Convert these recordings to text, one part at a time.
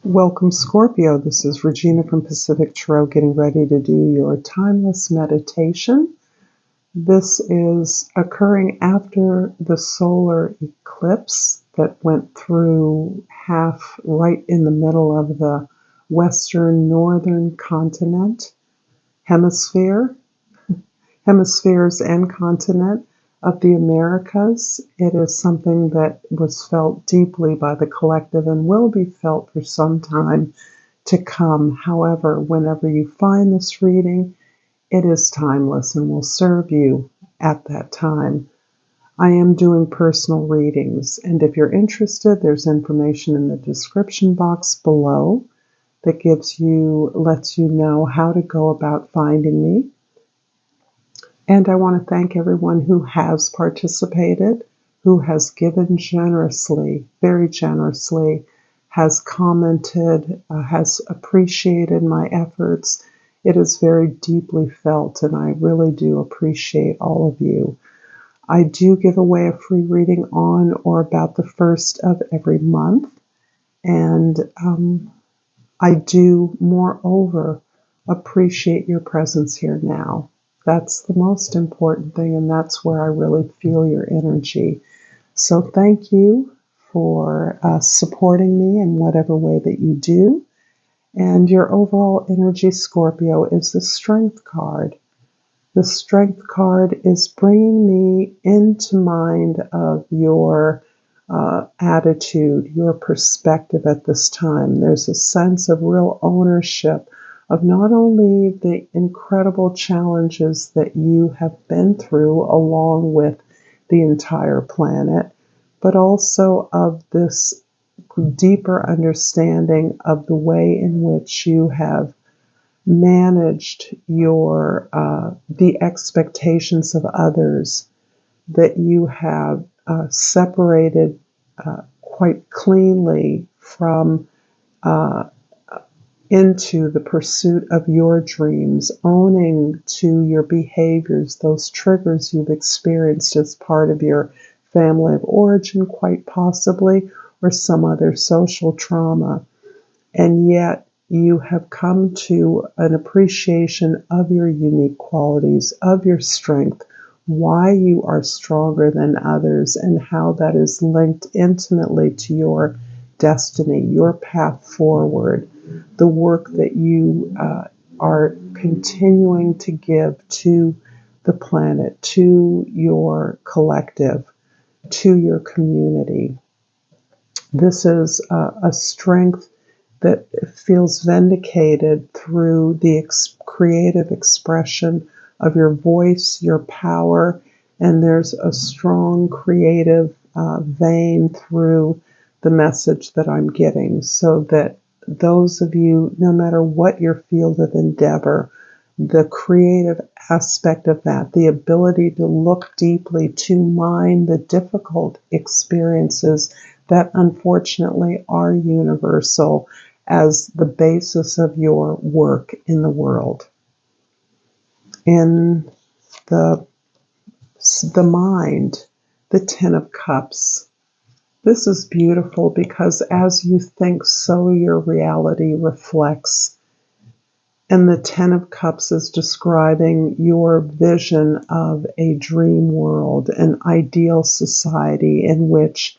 Welcome, Scorpio. This is Regina from Pacific Tarot getting ready to do your timeless meditation. This is occurring after the solar eclipse that went through half right in the middle of the western northern continent hemispheres and continent of the Americas. It is something that was felt deeply by the collective and will be felt for some time to come. However, whenever you find this reading, it is timeless and will serve you at that time. I am doing personal readings, and if you're interested, there's information in the description box below that lets you know how to go about finding me. And I want to thank everyone who has participated, who has given generously, very generously, has commented, has appreciated my efforts. It is very deeply felt, and I really do appreciate all of you. I do give away a free reading on or about the first of every month, and I do, moreover, appreciate your presence here now. That's the most important thing, and that's where I really feel your energy. So thank you for supporting me in whatever way that you do. And your overall energy, Scorpio, is the Strength card. The Strength card is bringing me into mind of your attitude, your perspective at this time. There's a sense of real ownership of not only the incredible challenges that you have been through along with the entire planet, but also of this deeper understanding of the way in which you have managed the expectations of others, that you have separated quite cleanly from into the pursuit of your dreams, owning to your behaviors, those triggers you've experienced as part of your family of origin, quite possibly, or some other social trauma. And yet you have come to an appreciation of your unique qualities, of your strength, why you are stronger than others, and how that is linked intimately to your destiny, your path forward, the work that you are continuing to give to the planet, to your collective, to your community. This is a strength that feels vindicated through the creative expression of your voice, your power, and there's a strong creative vein through the message that I'm getting, so that those of you, no matter what your field of endeavor, the creative aspect of that, the ability to look deeply, to mine the difficult experiences that unfortunately are universal as the basis of your work in the world. In the mind, the Ten of Cups. This is beautiful because as you think, so your reality reflects. And the Ten of Cups is describing your vision of a dream world, an ideal society in which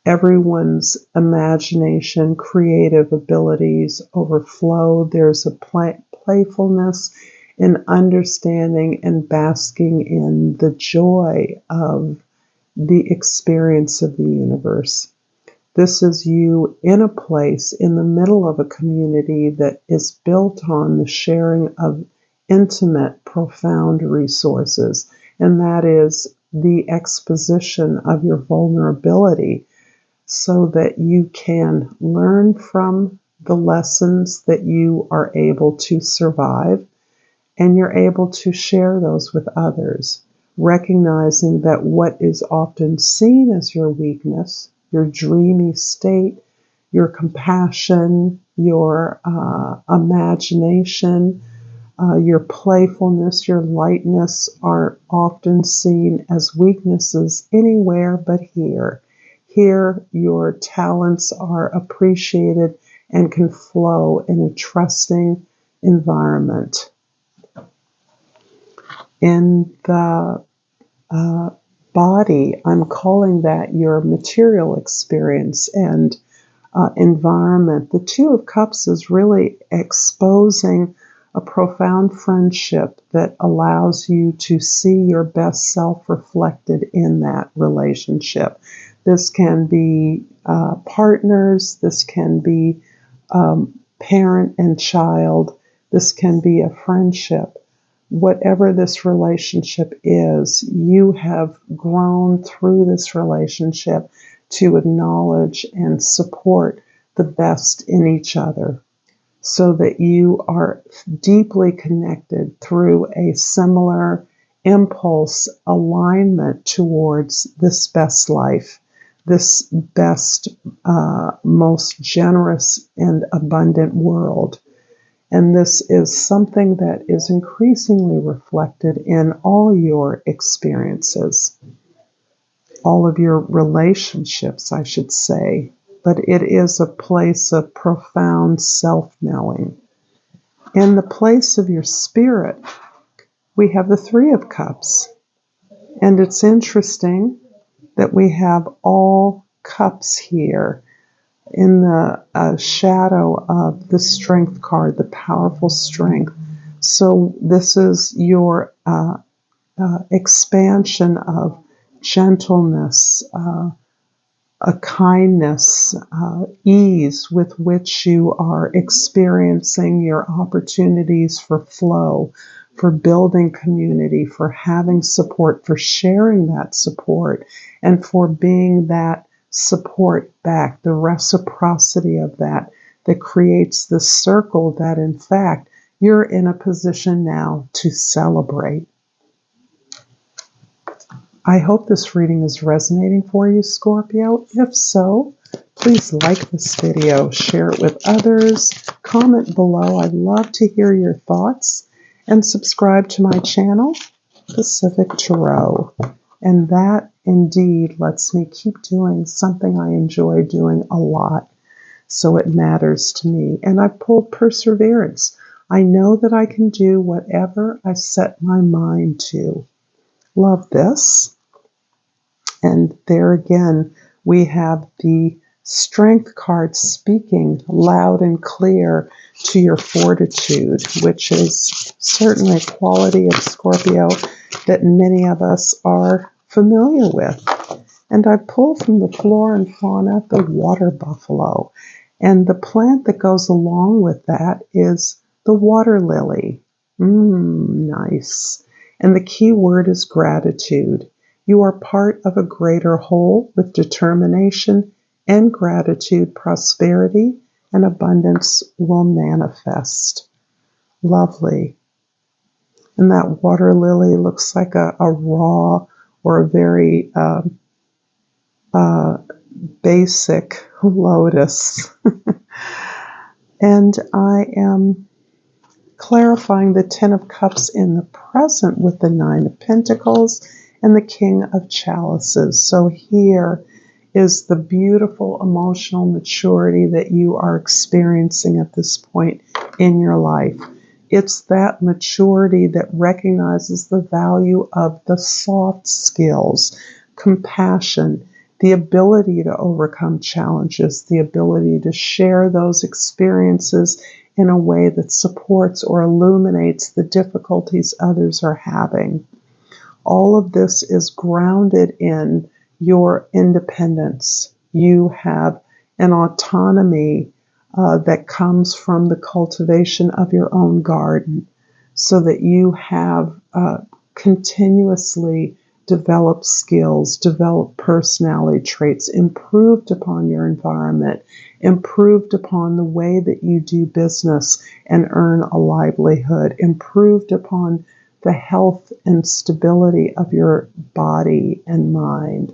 everyone's imagination, creative abilities overflow. There's a playfulness in understanding and basking in the joy of the experience of the universe. This is you in a place in the middle of a community that is built on the sharing of intimate, profound resources, and that is the exposition of your vulnerability, so that you can learn from the lessons that you are able to survive, and you're able to share those with others, recognizing that what is often seen as your weakness, your dreamy state, your compassion, your imagination, your playfulness, your lightness are often seen as weaknesses anywhere but here. Here, your talents are appreciated and can flow in a trusting environment. In the body, I'm calling that your material experience and environment. The Two of Cups is really exposing a profound friendship that allows you to see your best self reflected in that relationship. This can be partners, this can be parent and child, this can be a friendship. Whatever this relationship is, you have grown through this relationship to acknowledge and support the best in each other so that you are deeply connected through a similar impulse alignment towards this best life, this best, most generous and abundant world. And this is something that is increasingly reflected in all your experiences, all of your relationships, I should say. But it is a place of profound self-knowing. In the place of your spirit, we have the Three of Cups. And it's interesting that we have all cups here in the shadow of the Strength card, the powerful strength. So this is your expansion of gentleness, a kindness, ease with which you are experiencing your opportunities for flow, for building community, for having support, for sharing that support, and for being that support back, the reciprocity of that creates the circle that, in fact, you're in a position now to celebrate. I hope this reading is resonating for you, Scorpio. If so, please like this video, share it with others, comment below. I'd love to hear your thoughts, and subscribe to my channel, Pacific Tarot. And that indeed lets me keep doing something I enjoy doing a lot. So it matters to me. And I pulled perseverance. I know that I can do whatever I set my mind to. Love this. And there again, we have the Strength card speaking loud and clear to your fortitude, which is certainly a quality of Scorpio that many of us are familiar with. And I pull from the flora and fauna the water buffalo. And the plant that goes along with that is the water lily. Nice. And the key word is gratitude. You are part of a greater whole with determination and gratitude. Prosperity and abundance will manifest. Lovely. And that water lily looks like a raw or a very basic lotus. And I am clarifying the Ten of Cups in the present with the Nine of Pentacles and the King of Chalices. So here is the beautiful emotional maturity that you are experiencing at this point in your life. It's that maturity that recognizes the value of the soft skills, compassion, the ability to overcome challenges, the ability to share those experiences in a way that supports or illuminates the difficulties others are having. All of this is grounded in your independence. You have an autonomy that comes from the cultivation of your own garden, so that you have continuously developed skills, developed personality traits, improved upon your environment, improved upon the way that you do business and earn a livelihood, improved upon the health and stability of your body and mind.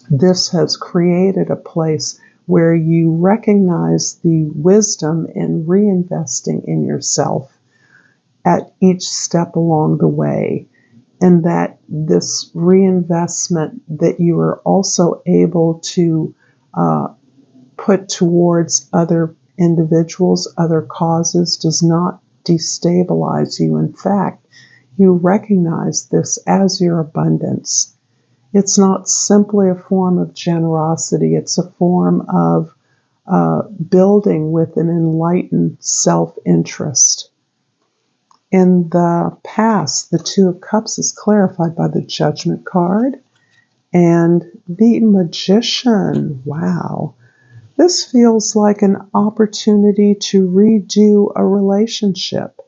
This has created a place where you recognize the wisdom in reinvesting in yourself at each step along the way, and that this reinvestment that you are also able to put towards other individuals, other causes, does not destabilize you. In fact, you recognize this as your abundance. It's not simply a form of generosity, it's a form of building with an enlightened self-interest. In the past, the Two of Cups is clarified by the Judgment card and the Magician. Wow. This feels like an opportunity to redo a relationship.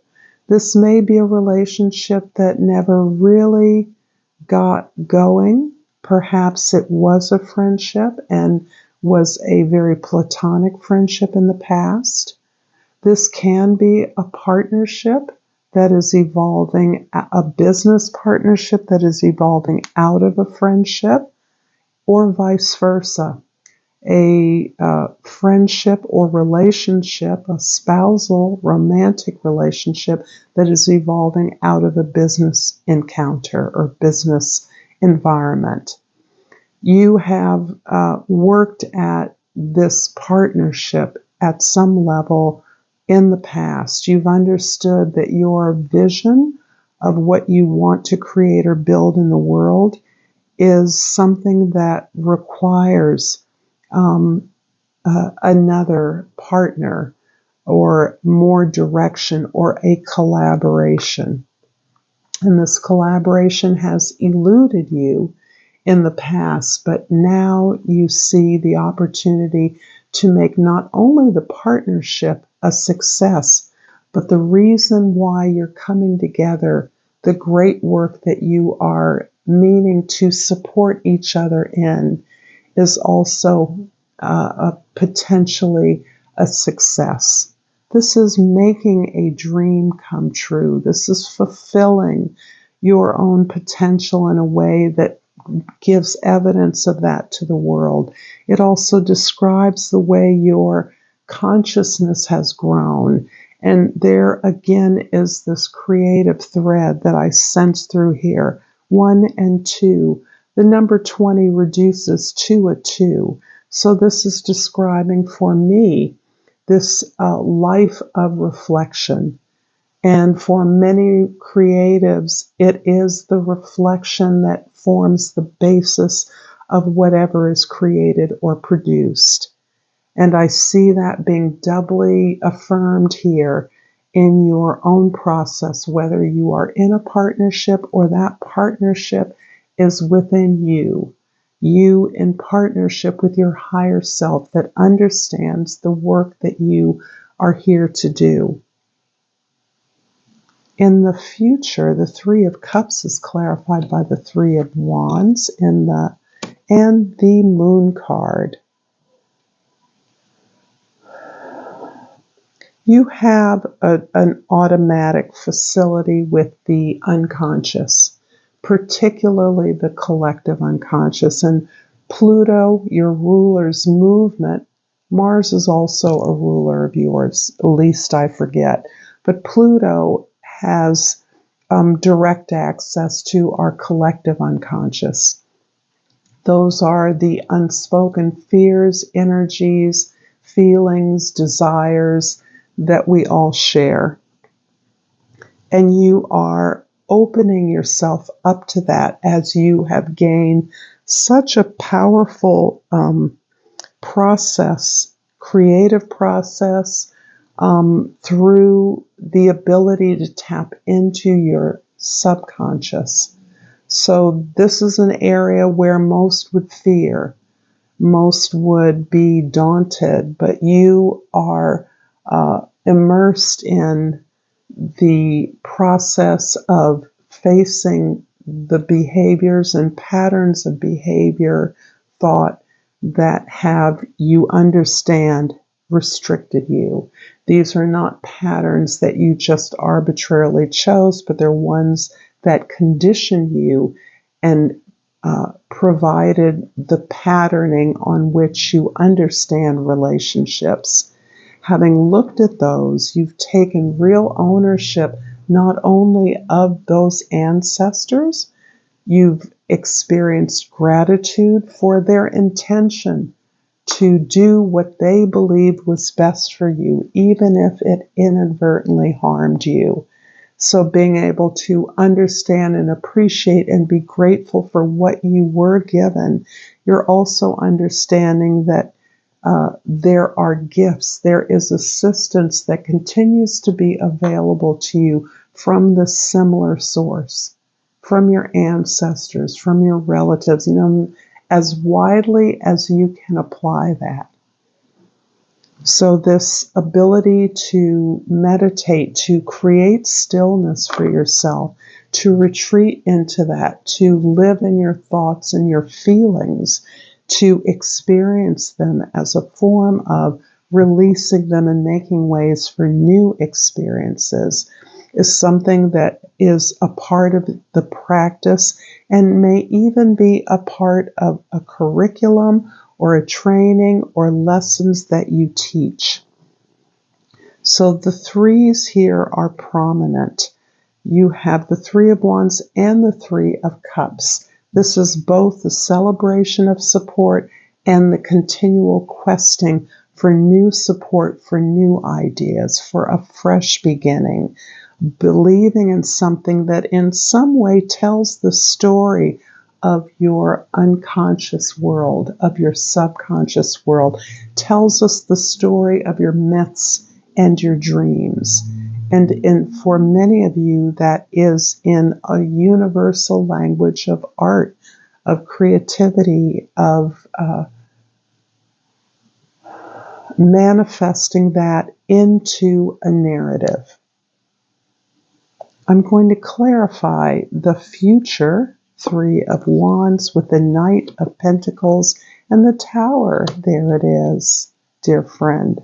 This may be a relationship that never really got going. Perhaps it was a friendship and was a very platonic friendship in the past. This can be a partnership that is evolving, a business partnership that is evolving out of a friendship, or vice versa. A friendship or relationship, a spousal romantic relationship that is evolving out of a business encounter or business environment. You have worked at this partnership at some level in the past. You've understood that your vision of what you want to create or build in the world is something that requires another partner or more direction or a collaboration. And this collaboration has eluded you in the past, but now you see the opportunity to make not only the partnership a success, but the reason why you're coming together, the great work that you are meaning to support each other in, is also potentially a success. This is making a dream come true. This is fulfilling your own potential in a way that gives evidence of that to the world. It also describes the way your consciousness has grown. And there again is this creative thread that I sense through here. 1 and 2. The number 20 reduces to a 2. So this is describing for me this life of reflection. And for many creatives, it is the reflection that forms the basis of whatever is created or produced. And I see that being doubly affirmed here in your own process, whether you are in a partnership or that partnership is within you. You in partnership with your higher self that understands the work that you are here to do. In the future, the Three of Cups is clarified by the Three of Wands and the Moon card. You have an automatic facility with the unconscious, particularly the collective unconscious. And Pluto, your ruler's movement, Mars is also a ruler of yours, least I forget. But Pluto has direct access to our collective unconscious. Those are the unspoken fears, energies, feelings, desires that we all share. And you are opening yourself up to that as you have gained such a powerful process, creative process, through the ability to tap into your subconscious. So this is an area where most would fear, most would be daunted, but you are immersed in the process of facing the behaviors and patterns of behavior, thought that have, you understand, restricted you. These are not patterns that you just arbitrarily chose, but they're ones that condition you and provided the patterning on which you understand relationships. Having looked at those, you've taken real ownership not only of those ancestors, you've experienced gratitude for their intention to do what they believed was best for you, even if it inadvertently harmed you. So being able to understand and appreciate and be grateful for what you were given, you're also understanding that there are gifts, there is assistance that continues to be available to you from the similar source, from your ancestors, from your relatives, as widely as you can apply that. So this ability to meditate, to create stillness for yourself, to retreat into that, to live in your thoughts and your feelings, to experience them as a form of releasing them and making ways for new experiences is something that is a part of the practice and may even be a part of a curriculum or a training or lessons that you teach. So the threes here are prominent. You have the Three of Wands and the Three of Cups. This is both the celebration of support and the continual questing for new support, for new ideas, for a fresh beginning, believing in something that in some way tells the story of your unconscious world, of your subconscious world, tells us the story of your myths and your dreams. And for many of you, that is in a universal language of art, of creativity, of manifesting that into a narrative. I'm going to clarify the future Three of Wands with the Knight of Pentacles and the Tower. There it is, dear friend.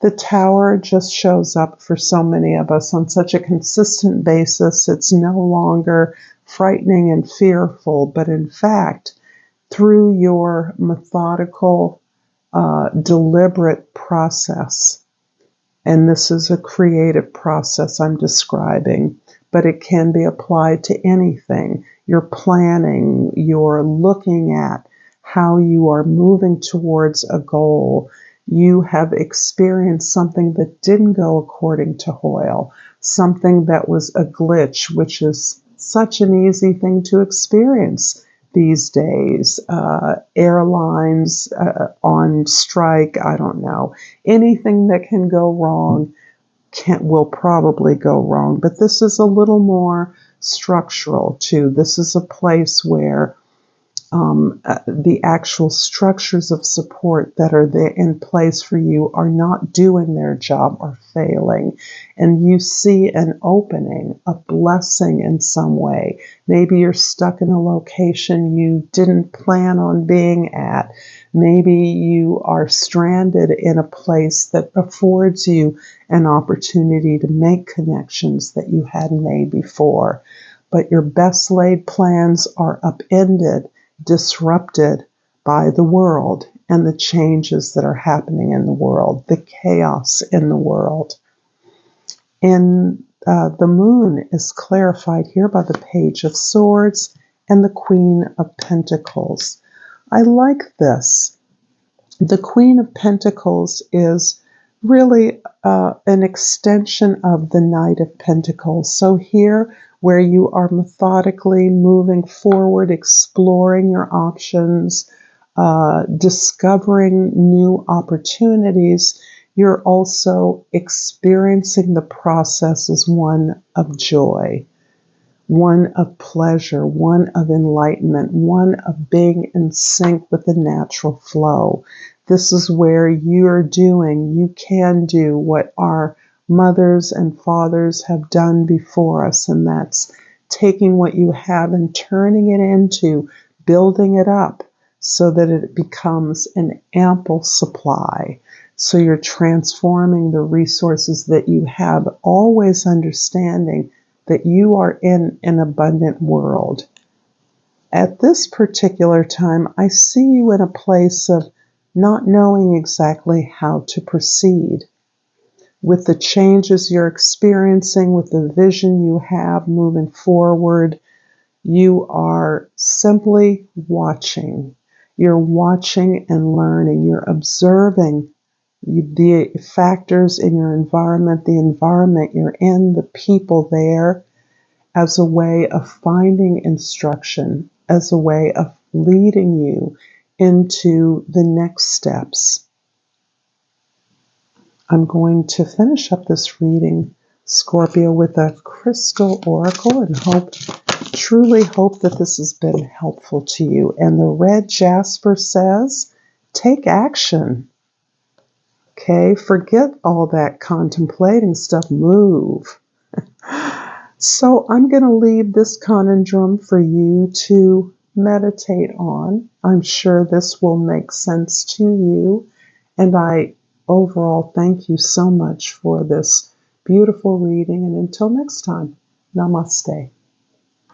The Tower just shows up for so many of us on such a consistent basis. It's no longer frightening and fearful, but in fact, through your methodical, deliberate process, and this is a creative process I'm describing, but it can be applied to anything. You're planning, you're looking at how you are moving towards a goal. You have experienced something that didn't go according to Hoyle, something that was a glitch, which is such an easy thing to experience these days. Airlines on strike, I don't know. Anything that can go wrong will probably go wrong. But this is a little more structural too. This is a place where the actual structures of support that are there in place for you are not doing their job or failing. And you see an opening, a blessing in some way. Maybe you're stuck in a location you didn't plan on being at. Maybe you are stranded in a place that affords you an opportunity to make connections that you hadn't made before. But your best laid plans are upended, disrupted by the world and the changes that are happening in the world, the chaos in the world. And the moon is clarified here by the Page of Swords and the Queen of Pentacles. I like this. The Queen of Pentacles is really an extension of the Knight of Pentacles. So here, where you are methodically moving forward, exploring your options, discovering new opportunities, you're also experiencing the process as one of joy, one of pleasure, one of enlightenment, one of being in sync with the natural flow. This is where you can do what our mothers and fathers have done before us, and that's taking what you have and turning it into, building it up so that it becomes an ample supply. So you're transforming the resources that you have, always understanding that you are in an abundant world. At this particular time, I see you in a place of not knowing exactly how to proceed. With the changes you're experiencing, with the vision you have moving forward, you are simply watching. You're watching and learning. You're observing the factors in your environment, the environment you're in, the people there, as a way of finding instruction, as a way of leading you into the next steps. I'm going to finish up this reading, Scorpio, with a crystal oracle and truly hope that this has been helpful to you. And the red jasper says, take action. Okay, forget all that contemplating stuff, move. So I'm going to leave this conundrum for you to meditate on. I'm sure this will make sense to you. And I overall thank you so much for this beautiful reading. And until next time, namaste.